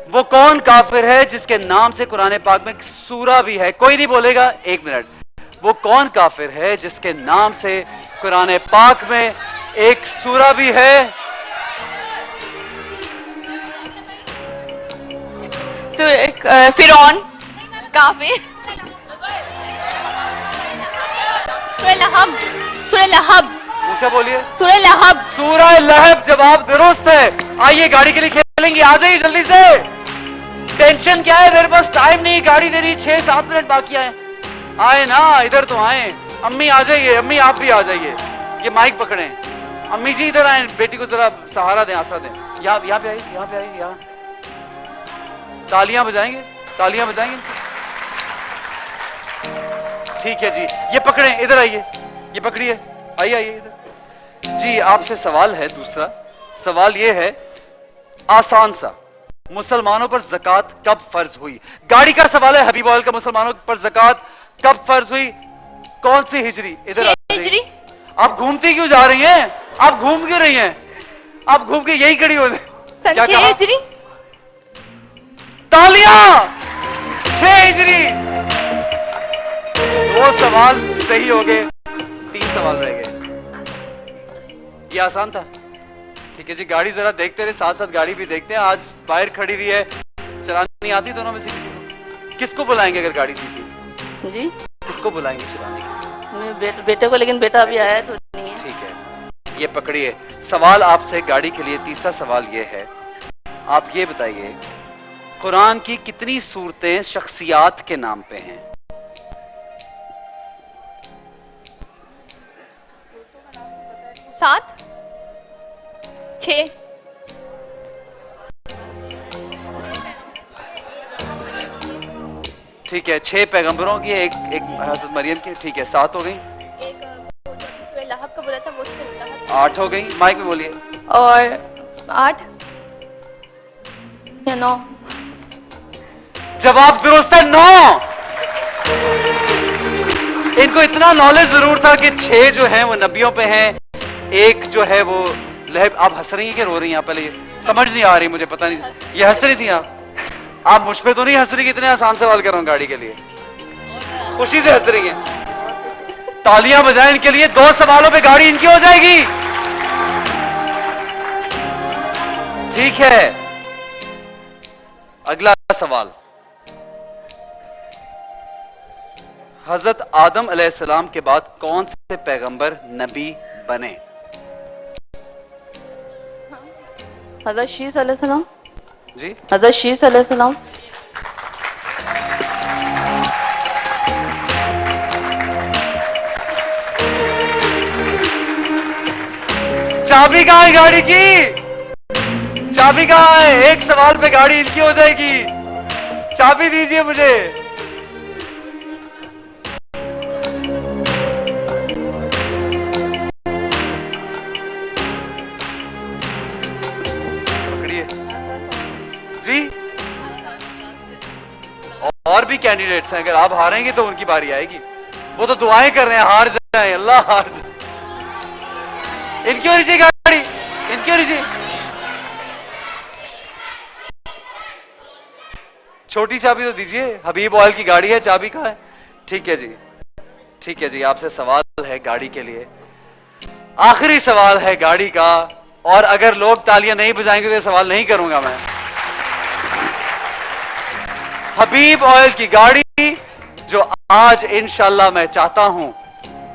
वो कौन काफिर है जिसके नाम से कुरान पाक में सूरा भी है? कोई नहीं बोलेगा, एक मिनट। वो कौन काफिर है जिसके नाम से कुरान पाक में एक सूरा भी है? फिरौन काफिर। पूछा, बोलिए। सूरह लहब। सूरह लहब जवाब दुरुस्त है। आइए गाड़ी के लिए खेलेंगे, आ जाइए जल्दी से। टेंशन क्या है, मेरे पास टाइम नहीं, गाड़ी दे रही, 6-7 मिनट बाकी है। आए ना, इधर तो आए। अम्मी आ जाइए, अम्मी आप भी आ जाइए, ये माइक पकड़े। अम्मी जी इधर आए, बेटी को जरा सहारा दें, आसरा दें। यहाँ पे आइए, यहाँ पे आइए, यहाँ। तालियां बजाएंगे, तालियां बजाएंगे। ठीक है जी, ये पकड़े, इधर आइए, ये पकड़िए, आइए आइए इधर जी। आपसे सवाल है, दूसरा सवाल ये है, आसान सा, मुसलमानों पर ज़कात कब फर्ज हुई? गाड़ी का सवाल है, हबीब ऑयल का। मुसलमानों पर ज़कात कब फर्ज हुई? कौन सी हिजरी? इधर हिजरी। आप घूमती क्यों जा रही हैं? आप घूम क्यों रही हैं? आप घूम के यही खड़ी हो जाए। क्या कहा? तालियां। 6 हिजरी। 2 सवाल सही हो गए, 3 सवाल रह गए। ये आसान था। ठीक है जी, गाड़ी जरा देखते रहे, साथ साथ गाड़ी भी देखते हैं। आज बाहर खड़ी हुई है, चलानी नहीं आती दोनों में से किसी को? किसको बुलाएंगे अगर गाड़ी जीती? जी, किसको बुलाएंगे चलाने के? बेटे को, लेकिन बेटा अभी आया तो नहीं है। ठीक है, ये पकड़िए। सवाल आपसे गाड़ी के लिए, तीसरा सवाल ये है, आप ये बताइए, कुरान की कितनी सूरतें शख्सियात के नाम पे हैं? सात, 6। ठीक है, 6 पैगंबरों की, एक हज़रत मरियम की। ठीक है, 7 हो गई। एक लहब का बोला था, वो 8 हो गई। माइक में बोलिए। और 8 या 9। जवाब दुरुस्त है, 9। इनको इतना नॉलेज जरूर था कि 6 जो है वो नबियों पे हैं, एक जो है वो लहब। आप हंस रही हैं कि रो रही हैं? आप पहले ये समझ नहीं आ रही, मुझे पता नहीं। ये हंस रही थी आप मुझ पे तो नहीं हंस रही कि इतने आसान सवाल कर रहा हूं गाड़ी के लिए? खुशी से हंस रही हैं। तालियां बजाएं इनके लिए। 2 सवालों पे गाड़ी इनकी हो जाएगी। ठीक है, अगला सवाल, हजरत आदम अलैहिस्सलाम के बाद कौन से पैगंबर नबी बने? हज़रत शीस अलैहिस्सलाम जी, हज़रत शीस अलैहिस्सलाम। चाबी कहां है गाड़ी की? चाबी कहां है? एक सवाल पे गाड़ी इनकी हो जाएगी। चाबी दीजिए मुझे। पकड़िए जी। और भी कैंडिडेट्स हैं, अगर आप हारेंगे तो उनकी बारी आएगी। वो तो दुआएं कर रहे हैं हार जाए, अल्लाह हार जाए। इनकी वजह से गाड़ी, इनकी वजह से। छोटी चाबी तो दीजिए, हबीब ऑयल की गाड़ी है, चाबी कहां है? ठीक है जी, ठीक है जी। आपसे सवाल है गाड़ी के लिए, आखिरी सवाल है गाड़ी का, और अगर लोग तालियां नहीं बजाएंगे तो ये सवाल नहीं करूंगा मैं। हबीब ऑयल की गाड़ी जो आज इंशाल्लाह मैं चाहता हूं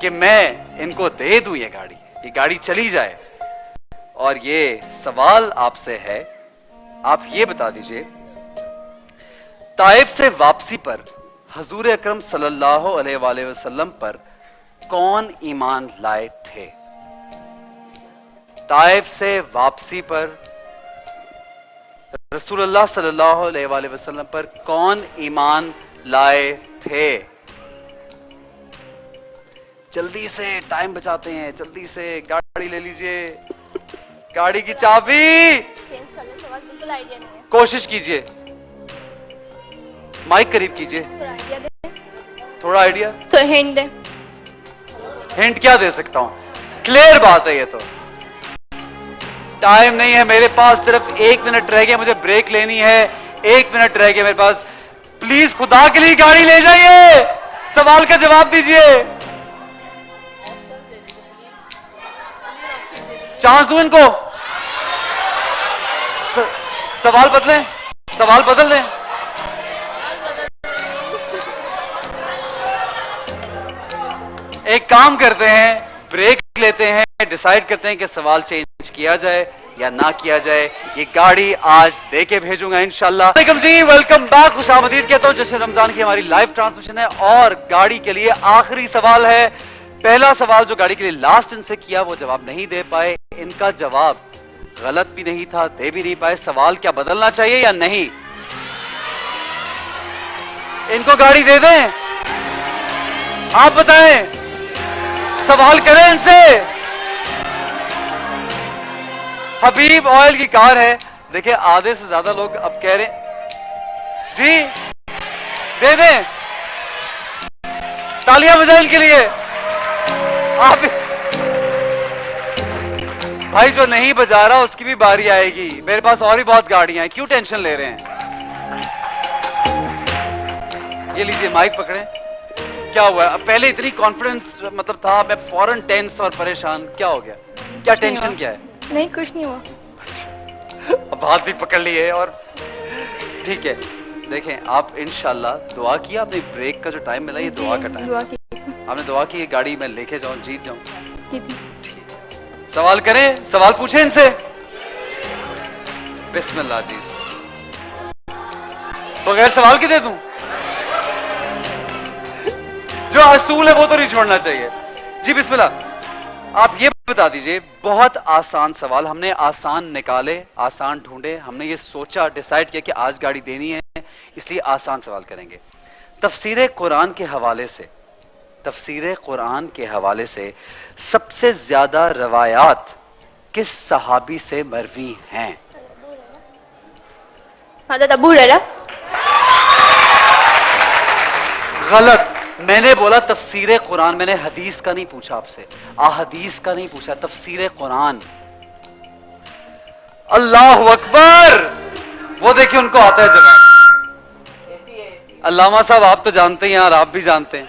कि मैं इनको दे दूं, ये गाड़ी चली जाए। और ये सवाल आपसे है, आप ये बता दीजिए, ताइफ से वापसी पर हजूर अकरम सल्लल्लाहु अलैहि वसल्लम पर कौन ईमान लाए थे? ताइफ से वापसी पर रसूलुल्लाह सल्लल्लाहु अलैहि वसल्लम पर कौन ईमान लाए थे? जल्दी से, टाइम बचाते हैं, जल्दी से गाड़ी ले लीजिए। गाड़ी की चाबी। सवाल बिल्कुल आइडिया नहीं है। कोशिश कीजिए, माइक करीब कीजिए। थोड़ा आइडिया दे। थोड़ा आइडिया तो हिंट दे। हिंट क्या दे सकता हूं? क्लियर बात है ये तो। टाइम नहीं है मेरे पास, सिर्फ 1 मिनट रह गया, मुझे ब्रेक लेनी है। 1 मिनट रह गया मेरे पास। प्लीज खुदा के लिए गाड़ी ले जाइए, सवाल का जवाब दीजिए। चांस दूं इनको? सवाल बदलें, सवाल बदल दें। एक काम करते हैं, ब्रेक लेते हैं, डिसाइड करते हैं कि सवाल चेंज किया जाए या ना किया जाए। ये गाड़ी आज देके भेजूंगा इंशाल्लाह। वेलकम जी, वेलकम बैक, खुशामदीद कहता हूं। जश्न रमजान की हमारी लाइव ट्रांसमिशन है और गाड़ी के लिए आखिरी सवाल है। पहला सवाल जो गाड़ी के लिए लास्ट इनसे किया वो जवाब नहीं दे पाए। इनका जवाब गलत भी नहीं था, दे भी नहीं पाए। सवाल क्या बदलना चाहिए या नहीं? इनको गाड़ी दे दें? आप बताएं, सवाल करें इनसे। हबीब ऑयल की कार है। देखिए आधे से ज्यादा लोग अब कह रहे जी दे दें, तालियां बजाएं इनके लिए। आप भाई जो नहीं बजा रहा उसकी भी बारी आएगी, मेरे पास और भी बहुत गाड़ियां हैं, क्यों टेंशन ले रहे हैं? ये लीजिए माइक पकड़े। क्या हुआ? अब पहले इतनी कॉन्फिडेंस मतलब था, मैं फौरन टेंस और परेशान, क्या हो गया? क्या टेंशन क्या है? नहीं कुछ नहीं हुआ। अब हाथ भी पकड़ लिए और ठीक है। देखें आप इंशाल्लाह दुआ किया आपने, ब्रेक का जो टाइम मिला ये दुआ का टाइम, दुआ की। आपने दुआ की गाड़ी मैं लेके जाऊं, जीत जाऊं। कितनी? सवाल करें, सवाल पूछें इनसे। बिस्मिल्लाह जी। बगैर सवाल के दे दूं? जो असूल है वो तो नहीं छोड़ना चाहिए। जी बिस्मिल्लाह। आप ये बता दीजिए, बहुत आसान सवाल, हमने आसान निकाले, आसान ढूंढे, हमने ये सोचा, डिसाइड किया कि आज गाड़ी देनी है, इसलिए आसान सवाल करेंगे। तफसीर कुरान के हवाले से, तफसीर कुरान के हवाले से सबसे ज्यादा रवायात किस सहाबी से मरवी हैं? हज़रत अबू हुरैरा। गलत। मैंने बोला तफसीर कुरान, मैंने हदीस का नहीं पूछा आपसे, अहदीस का नहीं पूछा, तफसीर कुरान। अल्लाह अकबर। वो देखिए उनको आता है जवाब। अल्लामा साहब आप तो जानते हैं यार, आप भी जानते हैं।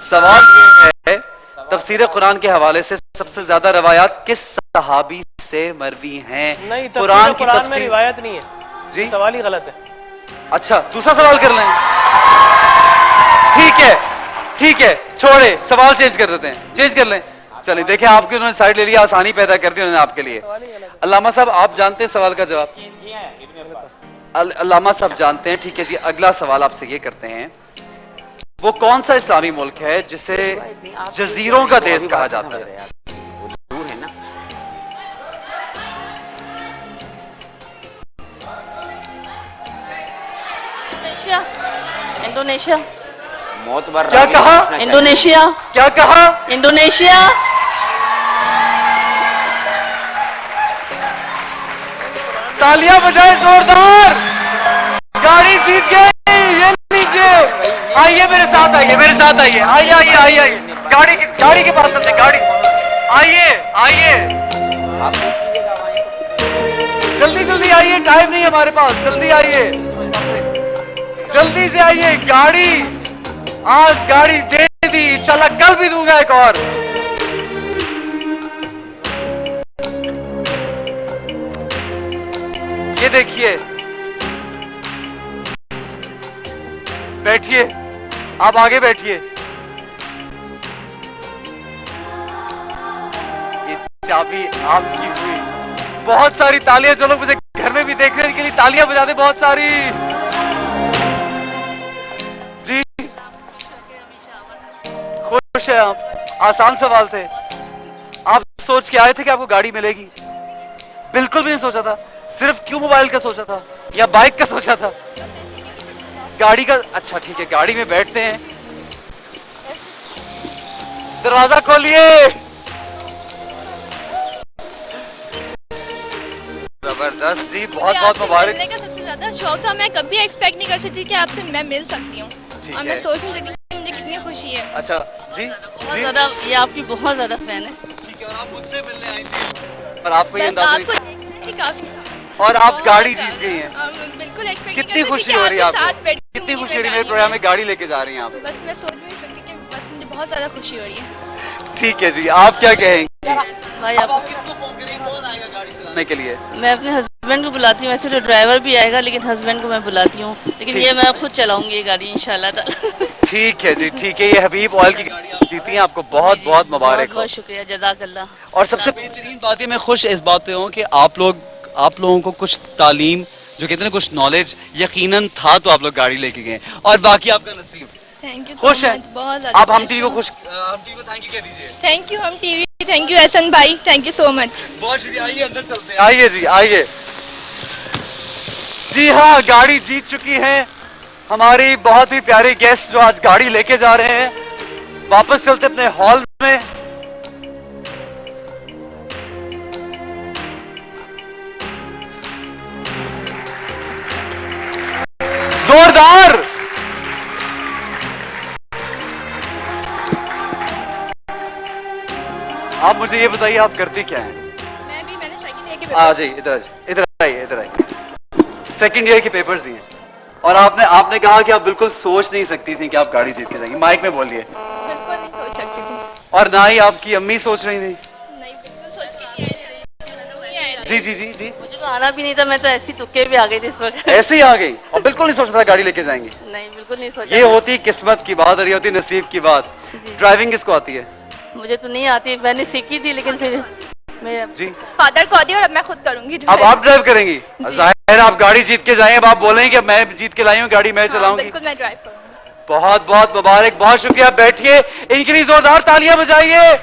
सवाल ये है, तफसीर कुरान के हवाले से सबसे ज्यादा रवायात किस सहाबी से मरवी हैं? नहीं, कुरान की में तफसीर रिवायत नहीं है जी, सवाल ही गलत है। अच्छा दूसरा सवाल कर लें। ठीक है ठीक है, छोड़े, सवाल चेंज कर देते हैं, चेंज कर लें। चलिए देखिए आपकी उन्होंने साइड ले लिया, आसानी पैदा कर दी उन्होंने आपके लिए। अल्लामा साहब आप जानते हैं सवाल का जवाब? अल्लामा साहब जानते हैं, ठीक है जी। अगला सवाल आपसे ये करते हैं, वो कौन सा इस्लामी मुल्क है जिसे जजीरों का देश कहा जाता है? दूर है ना। इंडोनेशिया। मौत बार क्या कहा? इंडोनेशिया। क्या कहा? इंडोनेशिया। तालियां बजाए जोरदार, गाड़ी जीत गई। ये लीजिए, आइए मेरे साथ, आइए मेरे साथ, आइए आइए आइए आइए आइए, गाड़ी के पास सबसे, गाड़ी आइए आइए, जल्दी जल्दी आइए, टाइम नहीं है हमारे पास, जल्दी आइए, जल्दी से आइए। गाड़ी आज गाड़ी दे दी, इंशाल्लाह कल भी दूंगा एक और। ये देखिए, बैठिए, आप आगे बैठिए। ये चाबी आपकी हुई। बहुत सारी तालियां, जो लोग मुझे घर में भी देख रहे हैं इनके लिए तालियां बजा दे बहुत सारी। जी खुश है आप? आसान सवाल थे। आप सोच के आए थे कि आपको गाड़ी मिलेगी? बिल्कुल भी नहीं सोचा था। सिर्फ क्यों मोबाइल का सोचा था या बाइक का सोचा था? गाड़ी का। अच्छा ठीक है, गाड़ी में बैठते हैं। दरवाजा खोलिए। जबरदस्त जी, बहुत बहुत मुबारक। मिलने का सबसे ज्यादा शौक था, मैं कभी एक्सपेक्ट नहीं कर सकती कि आपसे मैं मिल सकती हूँ, और मैं सोच नहीं सकती मुझे कितनी खुशी है। अच्छा जी बहुत जी, ज्यादा, ये आपकी बहुत ज्यादा फैन है। ठीक है। और आप मुझसे मिलने आई थी और आपको ये बस अंदाजा आपको देखना ही काफी। और आप गाड़ी जीत गई हैं। बिल्कुल एक्सपेक्ट कितनी खुशी हो रही है आपको? कितनी खुशी हो रही है? मेरे प्रोग्राम में गाड़ी लेके जा रही हैं आप। बस मैं सोच भी नहीं सकती कि बस मुझे बहुत ज्यादा खुशी हो रही है। ठीक है जी, आप क्या कहेंगे? भाई अब आप आप किसको फोन करेंगे? कौन आएगा गाड़ी चलाने के लिए? मैं अपने हस्बैंड को बुलाती हूँ, वैसे तो ड्राइवर भी आएगा लेकिन हस्बैंड को मैं बुलाती हूँ, लेकिन ठीक। ये मैं खुद चलाऊंगी ये गाड़ी इंशाल्लाह ताला। ठीक है जी, ठीक है। ये हबीब ऑयल की गाड़ी आप जीती हैं, आपको बहुत बहुत मुबारक हो। बहुत शुक्रिया, जज़ाकल्लाह। और सबसे बेहतरीन बात है, मैं खुश इस बात पे हूँ कि आप लोगों को कुछ तालीम, जो कहते हैं ना, कुछ नॉलेज यकीनन था तो आप लोग गाड़ी लेके गए, और बाकी आपका नसीब। थैंक यू, खुश है? बहुत ज्यादा। आप हम टीवी को थैंक यू कह दीजिए। थैंक यू हम टीवी, थैंक यू एहसन भाई, थैंक यू सो मच। बहुत शुक्रिया। आइए अंदर चलते हैं। आइए जी, आइए जी। हाँ, गाड़ी जीत चुकी हैं हमारी बहुत ही प्यारे गेस्ट जो आज गाड़ी लेके जा रहे हैं। वापस चलते अपने हॉल में। जोरदार। आप मुझे ये बताइए, आप करती क्या हैं? मैंने सेकंड ईयर के आ जाइए, इधर आइए, इधर आइए। सेकंड ईयर के पेपर्स दिए और आपने कहा कि आप बिल्कुल सोच नहीं सकती थी कि आप गाड़ी जीत के जाएंगी। माइक में बोलिए। बिल्कुल नहीं सोच सकती थी। और ना ही आपकी अम्मी सोच रही थी? नहीं, बिल्कुल सोच के नहीं आए थे। जी जी जी जी। मुझे तो आना भी नहीं था, मैं तो ऐसी तुक्के भी आ गई थी इस वक्त। ऐसे ही आ गई और बिल्कुल नहीं सोचा था गाड़ी लेके जाएंगी? नहीं, बिल्कुल नहीं सोचा। ये होती किस्मत की बात और ये होती नसीब की बात। ड्राइविंग किसको आती है? मुझे तो नहीं आती, मैंने सीखी थी लेकिन फिर मेरे जी। फादर को आती है और अब मैं खुद करूंगी। अब आप ड्राइव करेंगी? जाहिर है आप गाड़ी जीत के जाएं, अब आप बोलेंगे कि मैं जीत के लाई हूँ, गाड़ी मैं चलाऊंगी। बिल्कुल मैं ड्राइव करूंगी। बहुत बहुत मुबारक, बहुत शुक्रिया। बैठिए, इनके लिए जोरदार तालियां बजाइए।